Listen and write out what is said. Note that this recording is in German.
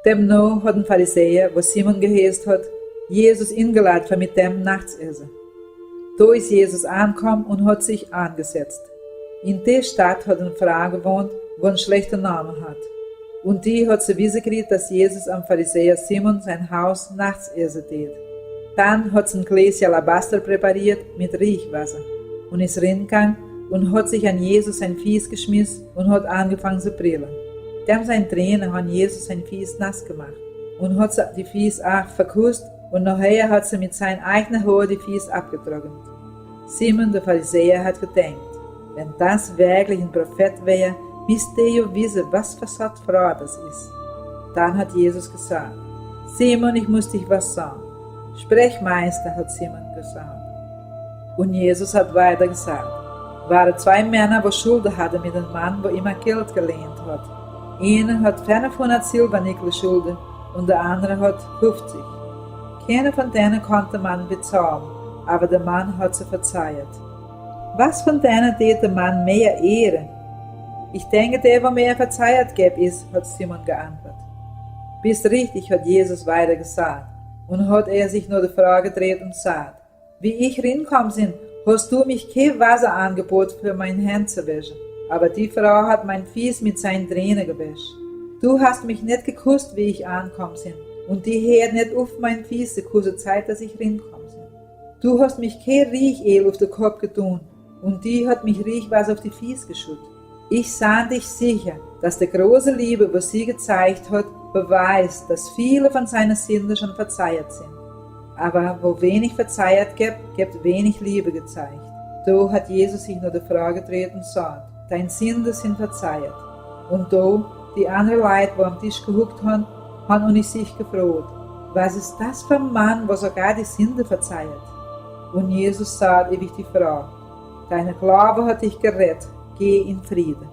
Demnach hat ein Pharisäer, wo Simon geheißen hat, Jesus eingeladen für mit dem Nachtsessen. Da ist Jesus angekommen und hat sich angesetzt. In der Stadt hat eine Frau gewohnt, wo einen schlechten Namen hat. Und die hat sie wissen gekriegt, dass Jesus am Pharisäer Simon sein Haus nachts essen tät. Dann hat sie ein Gläschen Alabaster präpariert mit Riechwasser und ist reingegangen und hat sich an Jesus sein Fies geschmissen und hat angefangen zu brillen. Dem sein Tränen haben Jesus sein Fies nass gemacht und hat die Fies auch verküsst und nachher hat sie mit seinen eigenen Haaren die Fies abgetrocknet. Simon, der Pharisäer, hat gedacht, wenn das wirklich ein Prophet wäre, müsste er ja wissen, was für eine Frau das ist. Dann hat Jesus gesagt, Simon, ich muss dich was sagen. Sprech, Meister, hat Simon gesagt. Und Jesus hat weiter gesagt, waren 2 Männer, die Schulden hatten mit einem Mann, der immer Geld gelehnt hat. Einer hat 500 Silbernickel Schulden und der andere hat 50. Keiner von denen konnte man bezahlen, aber der Mann hat sie verzeiht. Was von denen tät der Mann mehr ehren? Ich denke, der, der mehr verzeiht gäb ist, hat Simon geantwortet. Bist richtig, hat Jesus weiter gesagt. Und hat er sich nur die Frage gedreht und gesagt, wie ich reinkomm sind, hast du mich kein Wasser angeboten für mein Hemd zu waschen. Aber die Frau hat mein Fies mit seinen Tränen gewaschen. Du hast mich nicht geküsst, wie ich angekommen sind. Und die hat nicht auf mein Fies geküsst, Zeit, dass ich reinkomm sind. Du hast mich kein Riechöl auf den Kopf getun. Und die hat mich Riechwasser auf die Fies geschüttet. Ich sah dich sicher, dass die große Liebe, was sie gezeigt hat, beweist, dass viele von seinen Sünden schon verzeiht sind. Aber wo wenig verzeiht gibt wenig Liebe gezeigt. Da hat Jesus sich nur die Frage gedreht und sagt, deine Sünden sind verzeiht. Und da, die anderen Leute, die am Tisch gehuckt haben und sich gefragt, was ist das für ein Mann, der sogar die Sünden verzeiht? Und Jesus sagt ewig die Frau, deine Glaube hat dich gerettet, geh in Frieden.